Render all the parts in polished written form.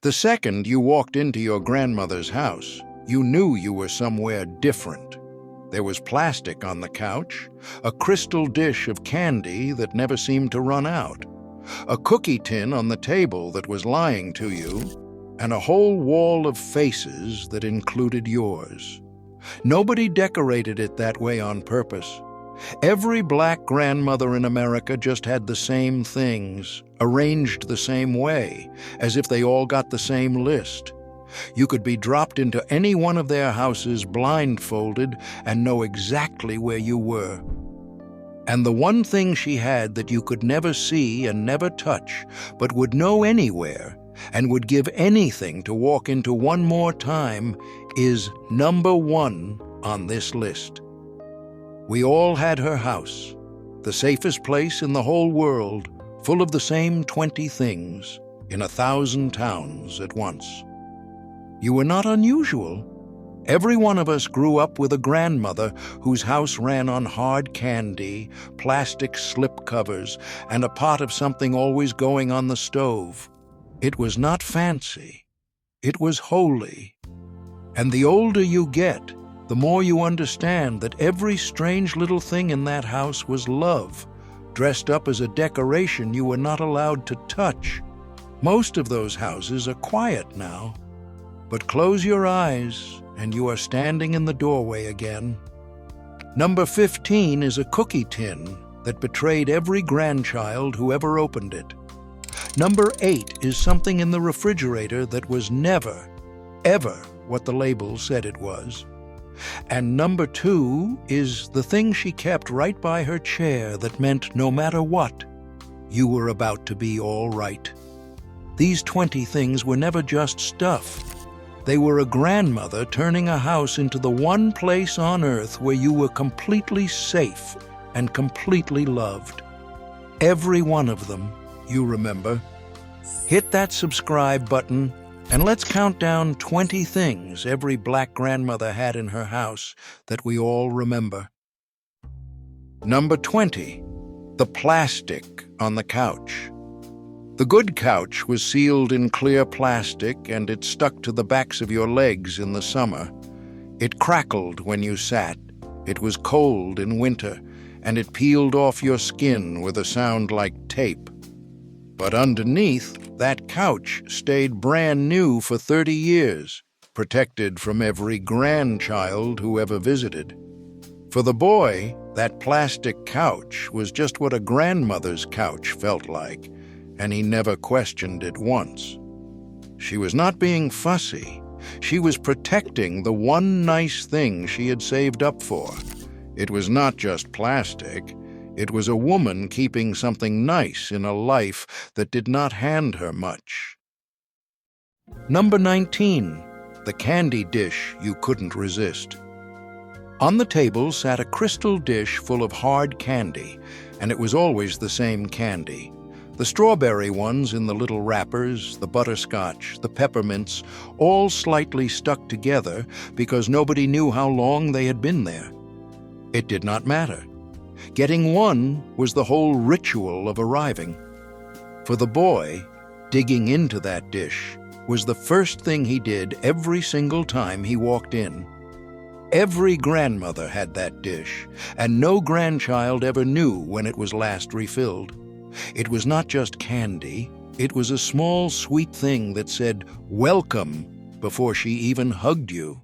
The second you walked into your grandmother's house, you knew you were somewhere different. There was plastic on the couch, a crystal dish of candy that never seemed to run out, a cookie tin on the table that was lying to you, and a whole wall of faces that included yours. Nobody decorated it that way on purpose. Every black grandmother in America just had the same things, arranged the same way, as if they all got the same list. You could be dropped into any one of their houses blindfolded and know exactly where you were. And the one thing she had that you could never see and never touch, but would know anywhere, and would give anything to walk into one more time, is number one on this list. We all had her house, the safest place in the whole world, full of the same 20 things, in 1,000 towns at once. You were not unusual. Every one of us grew up with a grandmother whose house ran on hard candy, plastic slipcovers, and a pot of something always going on the stove. It was not fancy. It was holy. And the older you get, the more you understand that every strange little thing in that house was love, dressed up as a decoration you were not allowed to touch. Most of those houses are quiet now, but close your eyes and you are standing in the doorway again. Number 15 is a cookie tin that betrayed every grandchild who ever opened it. Number 8 is something in the refrigerator that was never, ever what the label said it was. And number 2 is the thing she kept right by her chair that meant no matter what, you were about to be all right. These 20 things were never just stuff. They were a grandmother turning a house into the one place on earth where you were completely safe and completely loved. Every one of them, you remember. Hit that subscribe button and let's count down 20 things every black grandmother had in her house that we all remember. Number 20, the plastic on the couch. The good couch was sealed in clear plastic and it stuck to the backs of your legs in the summer. It crackled when you sat. It was cold in winter, and it peeled off your skin with a sound like tape. But underneath, that couch stayed brand new for 30 years, protected from every grandchild who ever visited. For the boy, that plastic couch was just what a grandmother's couch felt like, and he never questioned it once. She was not being fussy. She was protecting the one nice thing she had saved up for. It was not just plastic. It was a woman keeping something nice in a life that did not hand her much. Number 19, the candy dish you couldn't resist. On the table sat a crystal dish full of hard candy, and it was always the same candy. The strawberry ones in the little wrappers, the butterscotch, the peppermints, all slightly stuck together because nobody knew how long they had been there. It did not matter. Getting one was the whole ritual of arriving. For the boy, digging into that dish was the first thing he did every single time he walked in. Every grandmother had that dish, and no grandchild ever knew when it was last refilled. It was not just candy, it was a small sweet thing that said, "Welcome," before she even hugged you.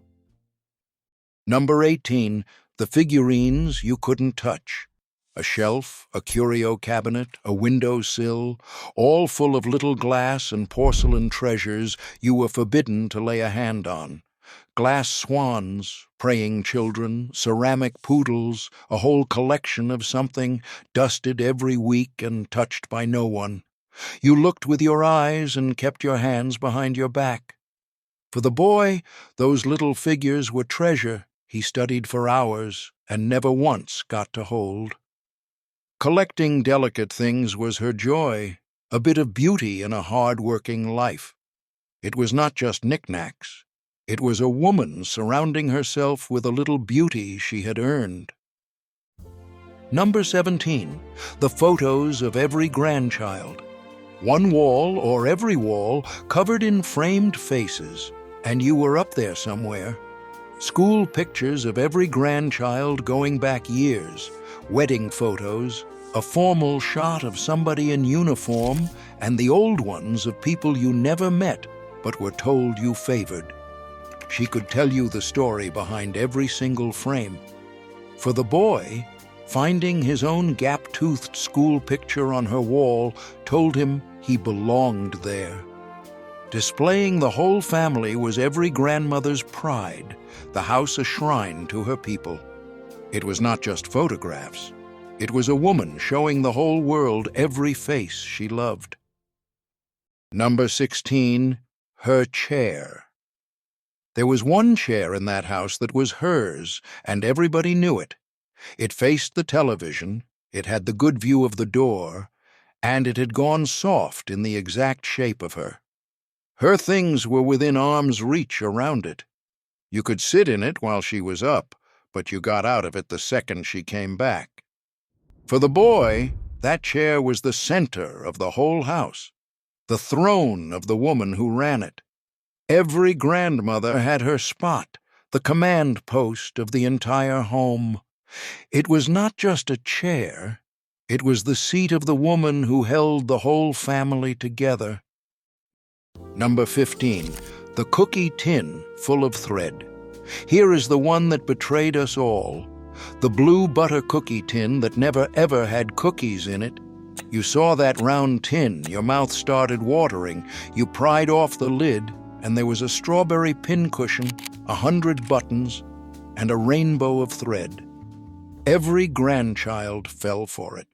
Number 18, the figurines you couldn't touch. A shelf, a curio cabinet, a windowsill, all full of little glass and porcelain treasures you were forbidden to lay a hand on. Glass swans, praying children, ceramic poodles, a whole collection of something, dusted every week and touched by no one. You looked with your eyes and kept your hands behind your back. For the boy, those little figures were treasure he studied for hours and never once got to hold. Collecting delicate things was her joy, a bit of beauty in a hard-working life. It was not just knickknacks. It was a woman surrounding herself with a little beauty she had earned. Number 17, the photos of every grandchild. One wall or every wall covered in framed faces, and you were up there somewhere. School pictures of every grandchild going back years, wedding photos, a formal shot of somebody in uniform, and the old ones of people you never met but were told you favored. She could tell you the story behind every single frame. For the boy, finding his own gap-toothed school picture on her wall told him he belonged there. Displaying the whole family was every grandmother's pride, the house a shrine to her people. It was not just photographs. It was a woman showing the whole world every face she loved. Number 16, her chair. There was one chair in that house that was hers, and everybody knew it. It faced the television, it had the good view of the door, and it had gone soft in the exact shape of her. Her things were within arm's reach around it. You could sit in it while she was up, but you got out of it the second she came back. For the boy, that chair was the center of the whole house, the throne of the woman who ran it. Every grandmother had her spot, the command post of the entire home. It was not just a chair, it was the seat of the woman who held the whole family together. Number 15, the cookie tin full of thread. Here is the one that betrayed us all. The blue butter cookie tin that never ever had cookies in it. You saw that round tin, your mouth started watering, you pried off the lid, and there was a strawberry pincushion, 100 buttons, and a rainbow of thread. Every grandchild fell for it.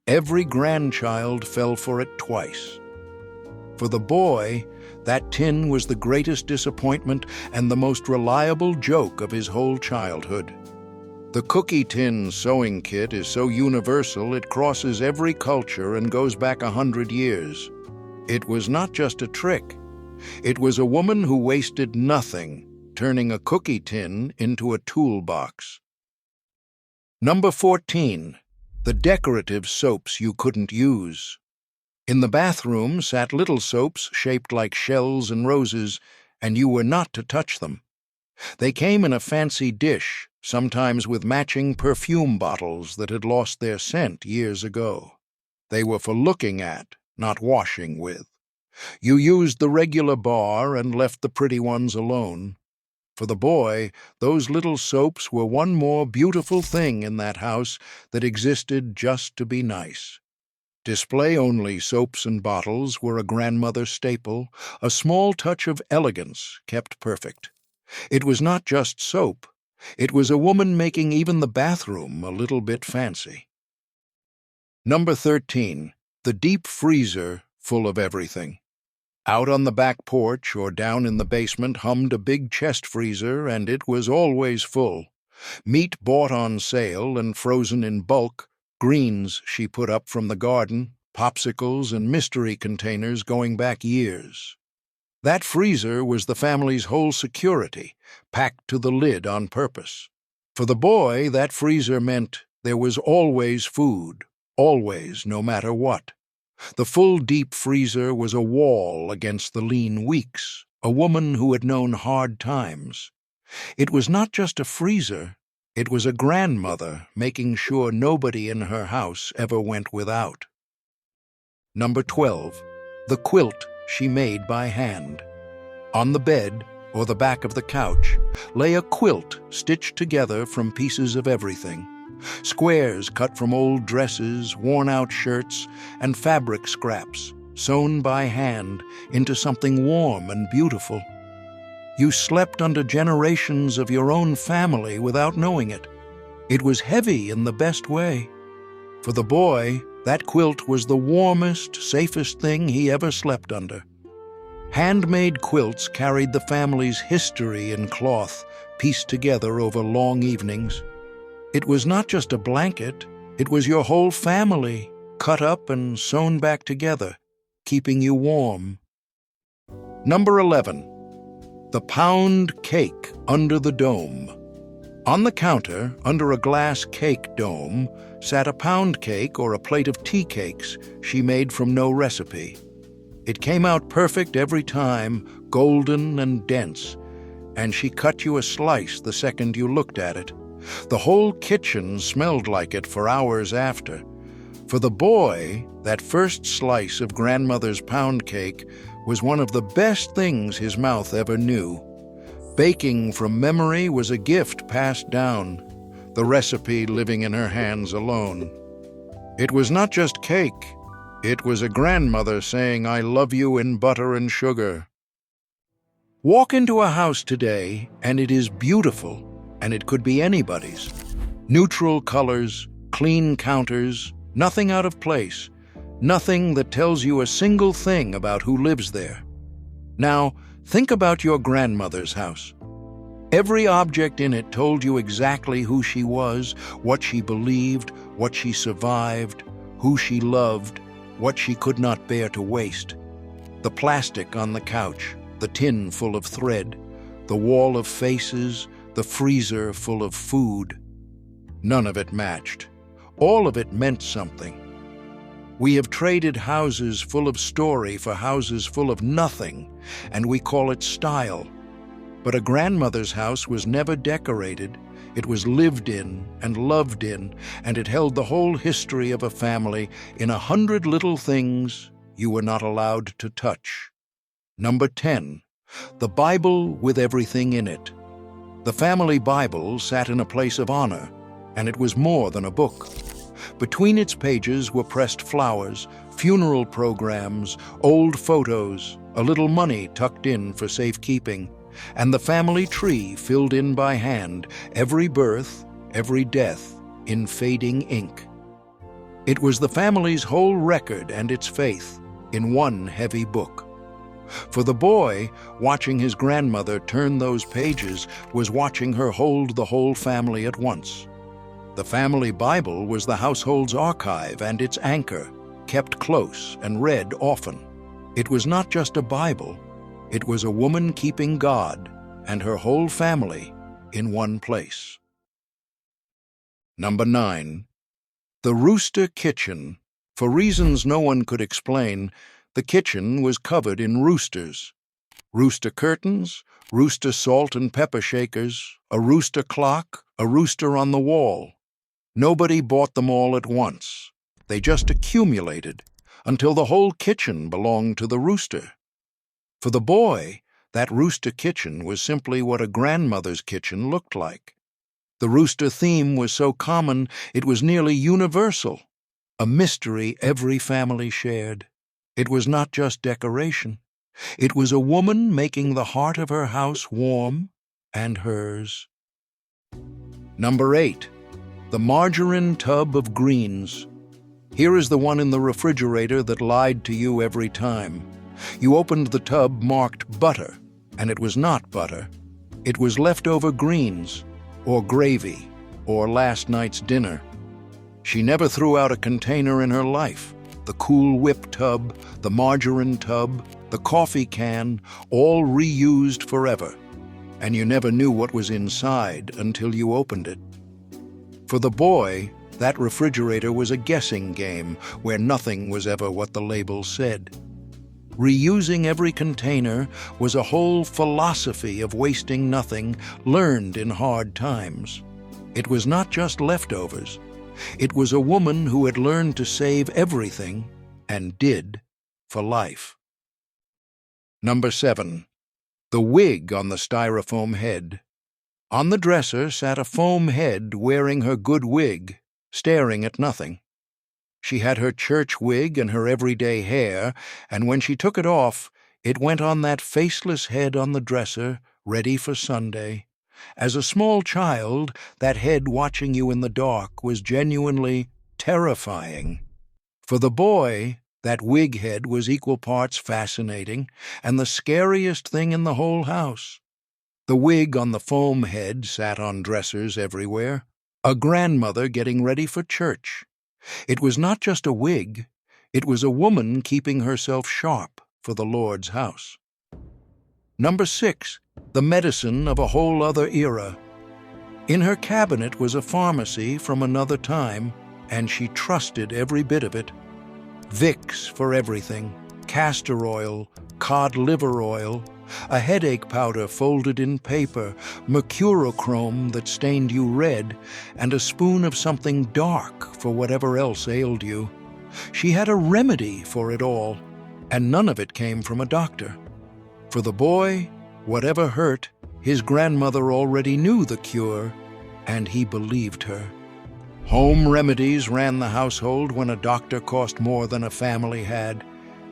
Every grandchild fell for it twice. For the boy, that tin was the greatest disappointment and the most reliable joke of his whole childhood. The cookie tin sewing kit is so universal it crosses every culture and goes back 100 years. It was not just a trick. It was a woman who wasted nothing, turning a cookie tin into a toolbox. Number 14, the decorative soaps you couldn't use. In the bathroom sat little soaps shaped like shells and roses, and you were not to touch them. They came in a fancy dish, sometimes with matching perfume bottles that had lost their scent years ago. They were for looking at, not washing with. You used the regular bar and left the pretty ones alone. For the boy, those little soaps were one more beautiful thing in that house that existed just to be nice. Display-only soaps and bottles were a grandmother staple, a small touch of elegance kept perfect. It was not just soap. It was a woman making even the bathroom a little bit fancy. Number 13, the deep freezer full of everything. Out on the back porch or down in the basement hummed a big chest freezer, and it was always full. Meat bought on sale and frozen in bulk, greens she put up from the garden, popsicles and mystery containers going back years. That freezer was the family's whole security, packed to the lid on purpose. For the boy, that freezer meant there was always food, always, no matter what. The full deep freezer was a wall against the lean weeks, a woman who had known hard times. It was not just a freezer, it was a grandmother making sure nobody in her house ever went without. Number 12, the quilt she made by hand. On the bed, or the back of the couch, lay a quilt stitched together from pieces of everything. Squares cut from old dresses, worn-out shirts, and fabric scraps, sewn by hand into something warm and beautiful. You slept under generations of your own family without knowing it. It was heavy in the best way. For the boy, that quilt was the warmest, safest thing he ever slept under. Handmade quilts carried the family's history in cloth, pieced together over long evenings. It was not just a blanket, it was your whole family, cut up and sewn back together, keeping you warm. Number 11, the pound cake under the dome. On the counter, under a glass cake dome, sat a pound cake or a plate of tea cakes she made from no recipe. It came out perfect every time, golden and dense, and she cut you a slice the second you looked at it. The whole kitchen smelled like it for hours after. For the boy, that first slice of grandmother's pound cake was one of the best things his mouth ever knew. Baking from memory was a gift passed down, the recipe living in her hands alone. It was not just cake, it was a grandmother saying, "I love you in butter and sugar." Walk into a house today, and it is beautiful, and it could be anybody's. Neutral colors, clean counters, nothing out of place, nothing that tells you a single thing about who lives there. Now, think about your grandmother's house. Every object in it told you exactly who she was, what she believed, what she survived, who she loved, what she could not bear to waste. The plastic on the couch, the tin full of thread, the wall of faces, the freezer full of food. None of it matched. All of it meant something. We have traded houses full of story for houses full of nothing, and we call it style. But a grandmother's house was never decorated. It was lived in and loved in, and it held the whole history of a family in 100 little things you were not allowed to touch. Number 10, the Bible with everything in it. The family Bible sat in a place of honor, and it was more than a book. Between its pages were pressed flowers, funeral programs, old photos, a little money tucked in for safekeeping, and the family tree filled in by hand, every birth, every death, in fading ink. It was the family's whole record and its faith in one heavy book. For the boy, watching his grandmother turn those pages was watching her hold the whole family at once. The family Bible was the household's archive and its anchor, kept close and read often. It was not just a Bible, it was a woman keeping God and her whole family in one place. Number 9, the rooster kitchen. For reasons no one could explain, the kitchen was covered in roosters. Rooster curtains, rooster salt and pepper shakers, a rooster clock, a rooster on the wall. Nobody bought them all at once. They just accumulated until the whole kitchen belonged to the rooster. For the boy, that rooster kitchen was simply what a grandmother's kitchen looked like. The rooster theme was so common it was nearly universal, a mystery every family shared. It was not just decoration. It was a woman making the heart of her house warm and hers. Number 8, the margarine tub of greens. Here is the one in the refrigerator that lied to you every time. You opened the tub marked butter, and it was not butter. It was leftover greens, or gravy, or last night's dinner. She never threw out a container in her life. The Cool Whip tub, the margarine tub, the coffee can, all reused forever. And you never knew what was inside until you opened it. For the boy, that refrigerator was a guessing game where nothing was ever what the label said. Reusing every container was a whole philosophy of wasting nothing learned in hard times. It was not just leftovers. It was a woman who had learned to save everything, and did, for life. Number 7, the wig on the styrofoam head. On the dresser sat a foam head wearing her good wig, staring at nothing. She had her church wig and her everyday hair, and when she took it off, it went on that faceless head on the dresser, ready for Sunday. As a small child, that head watching you in the dark was genuinely terrifying. For the boy, that wig head was equal parts fascinating and the scariest thing in the whole house. The wig on the foam head sat on dressers everywhere, a grandmother getting ready for church. It was not just a wig, it was a woman keeping herself sharp for the Lord's house. Number 6, the medicine of a whole other era. In her cabinet was a pharmacy from another time, and she trusted every bit of it. Vicks for everything, castor oil, cod liver oil, a headache powder folded in paper, mercurochrome that stained you red, and a spoon of something dark for whatever else ailed you. She had a remedy for it all, and none of it came from a doctor. For the boy, whatever hurt, his grandmother already knew the cure, and he believed her. Home remedies ran the household when a doctor cost more than a family had.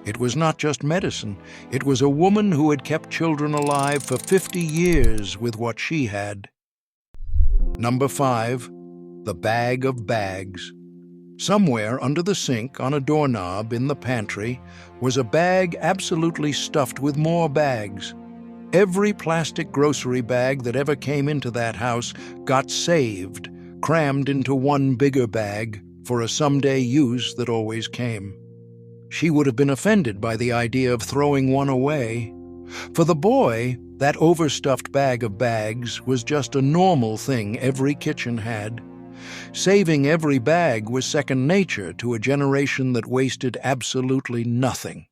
It was not just medicine. It was a woman who had kept children alive for 50 years with what she had. Number 5, the bag of bags. Somewhere under the sink on a doorknob in the pantry was a bag absolutely stuffed with more bags. Every plastic grocery bag that ever came into that house got saved, crammed into one bigger bag for a someday use that always came. She would have been offended by the idea of throwing one away. For the boy, that overstuffed bag of bags was just a normal thing every kitchen had. Saving every bag was second nature to a generation that wasted absolutely nothing.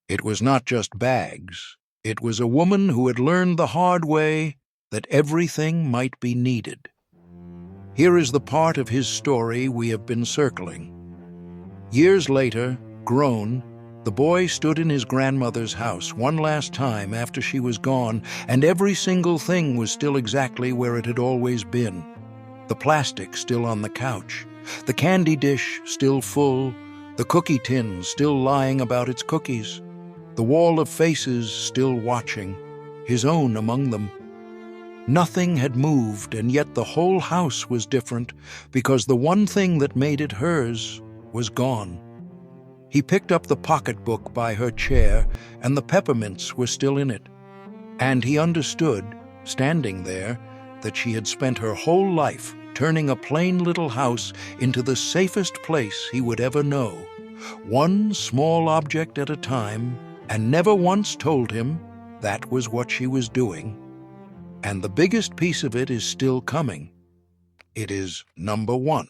It was not just bags. It was a woman who had learned the hard way that everything might be needed. Here is the part of his story we have been circling. Years later, grown, the boy stood in his grandmother's house one last time after she was gone, and every single thing was still exactly where it had always been. The plastic still on the couch, the candy dish still full, the cookie tin still lying about its cookies, the wall of faces still watching, his own among them. Nothing had moved, and yet the whole house was different because the one thing that made it hers was gone. He picked up the pocketbook by her chair, and the peppermints were still in it. And he understood, standing there, that she had spent her whole life turning a plain little house into the safest place he would ever know, one small object at a time, and never once told him that was what she was doing. And the biggest piece of it is still coming. It is number 1.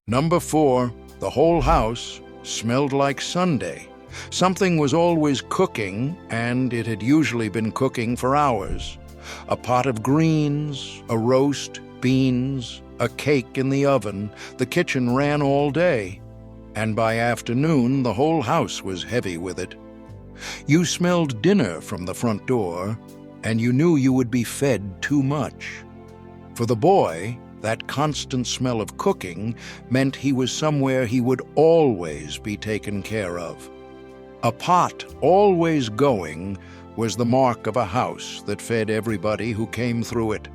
Number 4, the whole house smelled like Sunday. Something was always cooking, and it had usually been cooking for hours. A pot of greens, a roast, beans, a cake in the oven. The kitchen ran all day, and by afternoon the whole house was heavy with it. You smelled dinner from the front door, and you knew you would be fed too much. For the boy, that constant smell of cooking meant he was somewhere he would always be taken care of. A pot always going was the mark of a house that fed everybody who came through it.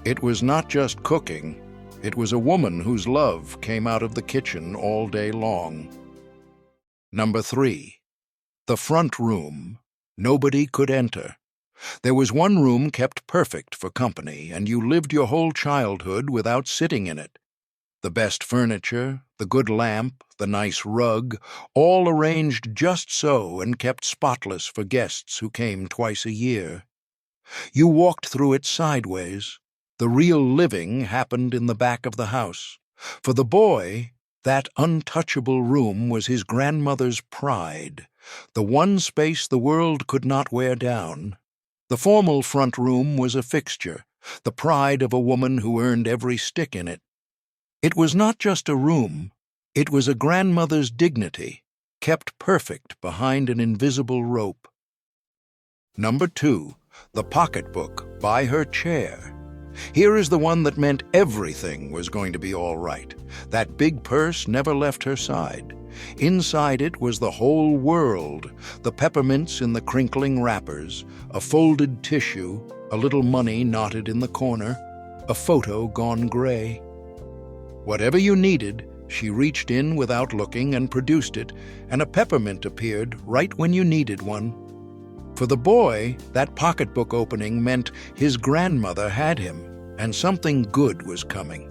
It was not just cooking, it was a woman whose love came out of the kitchen all day long. Number 3, the front room. Nobody could enter. There was one room kept perfect for company, and you lived your whole childhood without sitting in it. The best furniture, the good lamp, the nice rug, all arranged just so and kept spotless for guests who came twice a year. You walked through it sideways. The real living happened in the back of the house. For the boy, that untouchable room was his grandmother's pride, the one space the world could not wear down. The formal front room was a fixture, the pride of a woman who earned every stick in it. It was not just a room, it was a grandmother's dignity, kept perfect behind an invisible rope. Number 2, the pocketbook by her chair. Here is the one that meant everything was going to be all right. That big purse never left her side. Inside it was the whole world, the peppermints in the crinkling wrappers, a folded tissue, a little money knotted in the corner, a photo gone gray. Whatever you needed, she reached in without looking and produced it, and a peppermint appeared right when you needed one. For the boy, that pocketbook opening meant his grandmother had him, and something good was coming.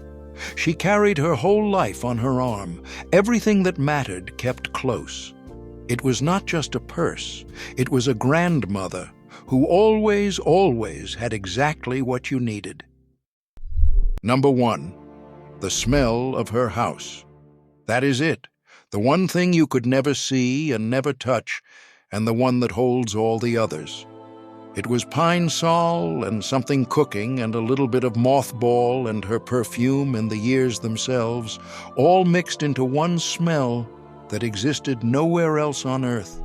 She carried her whole life on her arm, everything that mattered kept close. It was not just a purse, it was a grandmother who always had exactly what you needed. Number 1. The smell of her house. That is it, the one thing you could never see and never touch, and the one that holds all the others. It was pine sol and something cooking and a little bit of mothball and her perfume and the years themselves, all mixed into one smell that existed nowhere else on earth.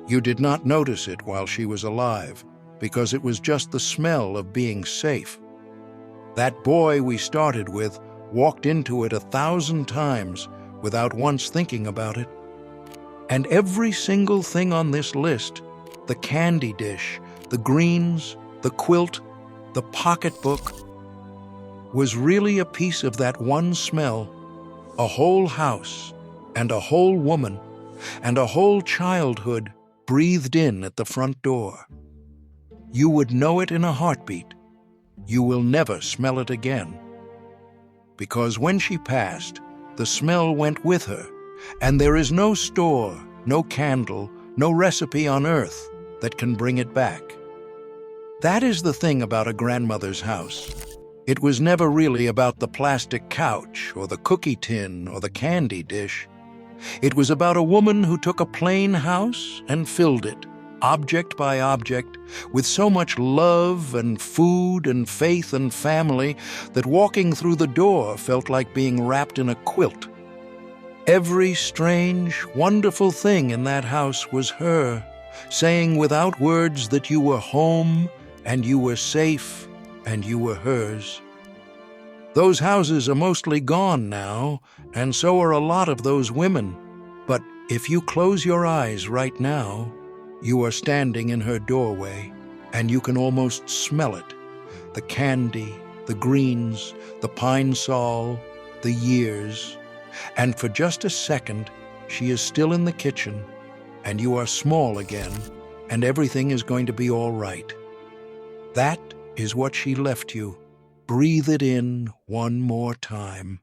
You did not notice it while she was alive, because it was just the smell of being safe. That boy we started with walked into it 1,000 times without once thinking about it. And every single thing on this list, the candy dish, the greens, the quilt, the pocketbook, was really a piece of that one smell, a whole house, and a whole woman, and a whole childhood breathed in at the front door. You would know it in a heartbeat. You will never smell it again. Because when she passed, the smell went with her, and there is no store, no candle, no recipe on earth that can bring it back. That is the thing about a grandmother's house. It was never really about the plastic couch or the cookie tin or the candy dish. It was about a woman who took a plain house and filled it, object by object, with so much love and food and faith and family that walking through the door felt like being wrapped in a quilt. Every strange, wonderful thing in that house was her, saying without words that you were home and you were safe and you were hers. Those houses are mostly gone now, and so are a lot of those women. But if you close your eyes right now, you are standing in her doorway, and you can almost smell it. The candy, the greens, the pine sol, the years. And for just a second, she is still in the kitchen, and you are small again, and everything is going to be all right. That is what she left you. Breathe it in one more time.